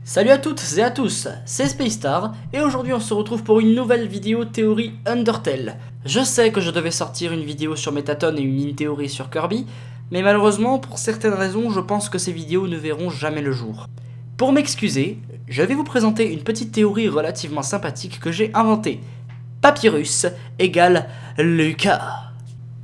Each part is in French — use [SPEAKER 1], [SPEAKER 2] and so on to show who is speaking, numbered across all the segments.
[SPEAKER 1] Salut à toutes et à tous, c'est Spacestar et aujourd'hui on se retrouve pour une nouvelle vidéo théorie Undertale. Je sais que je devais sortir une vidéo sur Mettaton et une in-théorie sur Kirby, mais malheureusement pour certaines raisons je pense que ces vidéos ne verront jamais le jour. Pour m'excuser, je vais vous présenter une petite théorie relativement sympathique que j'ai inventée. Papyrus égale Lucas.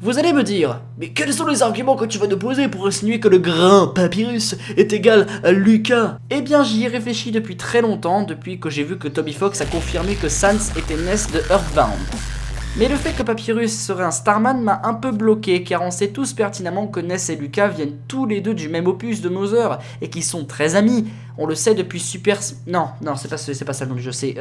[SPEAKER 1] Vous allez me dire, mais quels sont les arguments que tu vas nous poser pour insinuer que le grain Papyrus est égal à Lucas? Eh bien j'y ai réfléchi depuis très longtemps, depuis que j'ai vu que Toby Fox a confirmé que Sans était Ness de Earthbound. Mais le fait que Papyrus serait un Starman m'a un peu bloqué, car on sait tous pertinemment que Ness et Lucas viennent tous les deux du même opus de Mother, et qu'ils sont très amis. On le sait depuis Super... Non, c'est pas ça le nom du jeu, c'est...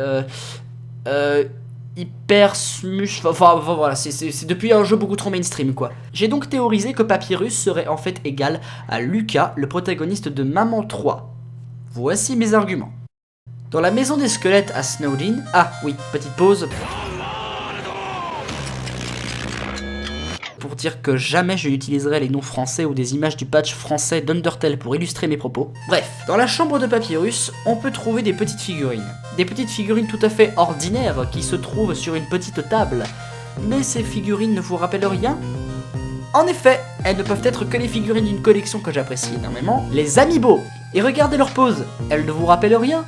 [SPEAKER 1] Hyper Smush, enfin voilà, c'est depuis un jeu beaucoup trop mainstream quoi. J'ai donc théorisé que Papyrus serait en fait égal à Lucas, le protagoniste de Maman 3. Voici mes arguments. Dans la maison des squelettes à Snowdin, ah oui, petite pause, pour dire que jamais je n'utiliserai les noms français ou des images du patch français d'Undertale pour illustrer mes propos. Bref, dans la chambre de Papyrus, on peut trouver des petites figurines. Des petites figurines tout à fait ordinaires qui se trouvent sur une petite table. Mais ces figurines ne vous rappellent rien ? En effet, elles ne peuvent être que les figurines d'une collection que j'apprécie énormément, les Amiibo. Et regardez leur pose, elles ne vous rappellent rien ?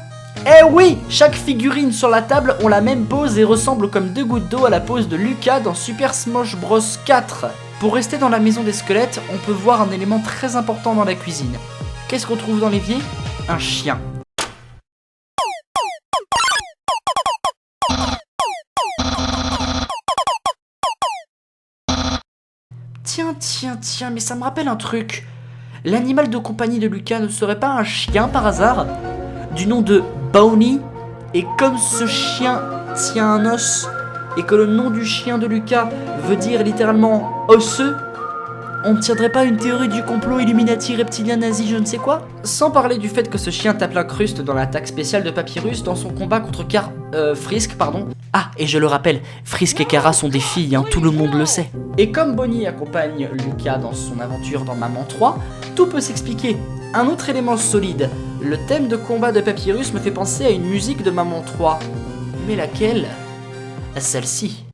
[SPEAKER 1] Eh oui, chaque figurine sur la table ont la même pose et ressemble comme deux gouttes d'eau à la pose de Lucas dans Super Smash Bros 4. Pour rester dans la maison des squelettes, on peut voir un élément très important dans la cuisine. Qu'est-ce qu'on trouve dans l'évier ? Un chien. Tiens, mais ça me rappelle un truc. L'animal de compagnie de Lucas ne serait pas un chien par hasard ? Du nom de Bounty, et comme ce chien tient un os, et que le nom du chien de Lucas veut dire littéralement osseux, on ne tiendrait pas une théorie du complot Illuminati reptilien nazi je ne sais quoi? Sans parler du fait que ce chien tape l'incruste dans l'attaque spéciale de Papyrus dans son combat contre Frisk, pardon. Ah, et je le rappelle, Frisk et Kara sont des filles, hein, tout le monde le sait. Et comme Bonnie accompagne Lucas dans son aventure dans Maman 3, tout peut s'expliquer. Un autre élément solide, le thème de combat de Papyrus me fait penser à une musique de Maman 3. Mais laquelle ? Celle-ci.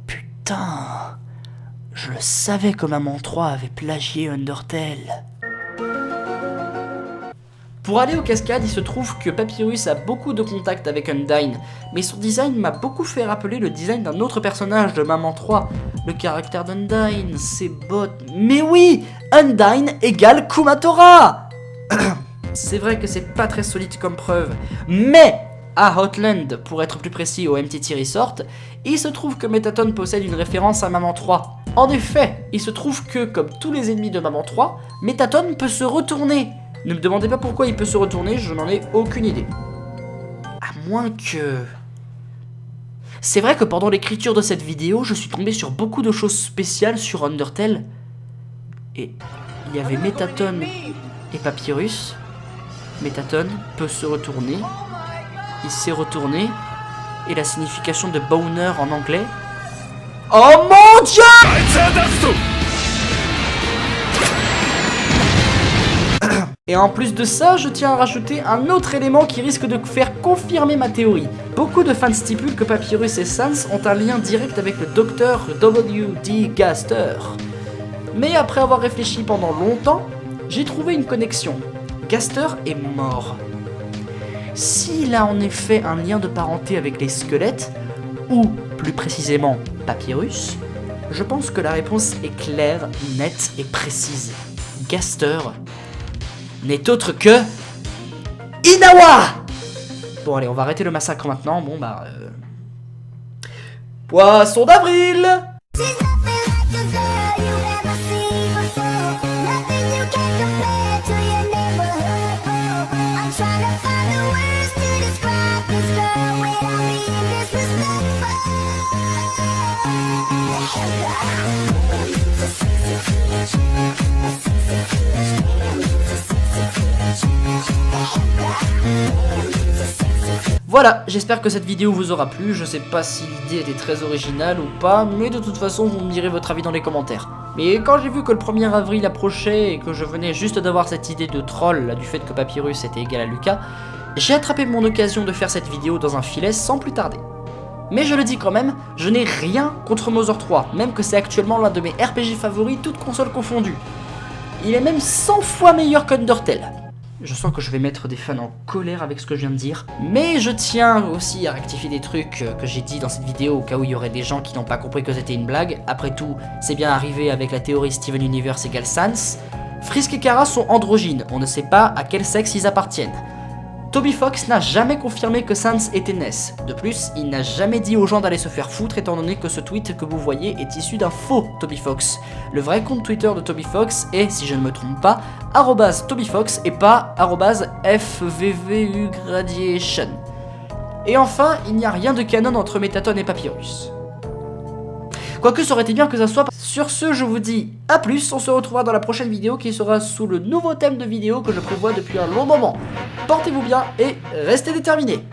[SPEAKER 1] Putain, je le savais que Maman 3 avait plagié Undertale. Pour aller aux cascades, il se trouve que Papyrus a beaucoup de contacts avec Undyne, mais son design m'a beaucoup fait rappeler le design d'un autre personnage de Maman 3. Le caractère d'Undyne, ses bottes... Mais oui, Undyne égale Kumatora. C'est vrai que c'est pas très solide comme preuve, mais... à Hotland, pour être plus précis au MTT Resort, il se trouve que Mettaton possède une référence à Maman 3. En effet, il se trouve que, comme tous les ennemis de Maman 3, Mettaton peut se retourner. Ne me demandez pas pourquoi il peut se retourner, je n'en ai aucune idée. À moins que... C'est vrai que pendant l'écriture de cette vidéo, je suis tombé sur beaucoup de choses spéciales sur Undertale. Et il y avait Mettaton et Papyrus. Mettaton peut se retourner. Il s'est retourné, et la signification de boner en anglais... Oh mon Dieu! Et en plus de ça, je tiens à rajouter un autre élément qui risque de faire confirmer ma théorie. Beaucoup de fans stipulent que Papyrus et Sans ont un lien direct avec le docteur W.D. Gaster. Mais après avoir réfléchi pendant longtemps, j'ai trouvé une connexion. Gaster est mort. s'il a en effet un lien de parenté avec les squelettes, ou plus précisément Papyrus, je pense que la réponse est claire, nette et précise. Gaster n'est autre que Inawa. Bon allez, on va arrêter le massacre maintenant. Bon bah... Poisson d'avril. Voilà, j'espère que cette vidéo vous aura plu, je sais pas si l'idée était très originale ou pas, mais de toute façon vous me direz votre avis dans les commentaires. Mais quand j'ai vu que le 1er avril approchait et que je venais juste d'avoir cette idée de troll là, du fait que Papyrus était égal à Lucas, j'ai attrapé mon occasion de faire cette vidéo dans un filet sans plus tarder. Mais je le dis quand même, je n'ai rien contre Mother 3, même que c'est actuellement l'un de mes RPG favoris, toutes consoles confondues. Il est même 100 fois meilleur qu'Undertale. Je sens que je vais mettre des fans en colère avec ce que je viens de dire. Mais je tiens aussi à rectifier des trucs que j'ai dit dans cette vidéo au cas où il y aurait des gens qui n'ont pas compris que c'était une blague. Après tout, c'est bien arrivé avec la théorie Steven Universe égale Sans. Frisk et Kara sont androgynes, on ne sait pas à quel sexe ils appartiennent. Toby Fox n'a jamais confirmé que Sans était Ness. De plus, il n'a jamais dit aux gens d'aller se faire foutre étant donné que ce tweet que vous voyez est issu d'un faux Toby Fox. Le vrai compte Twitter de Toby Fox est, si je ne me trompe pas, @TobyFox et pas @FVVUGradiation. Et enfin, il n'y a rien de canon entre Métatone et Papyrus. Quoique ça aurait été bien que ça soit. Sur ce, je vous dis à plus, on se retrouvera dans la prochaine vidéo qui sera sous le nouveau thème de vidéo que je prévois depuis un long moment. Portez-vous bien et restez déterminés.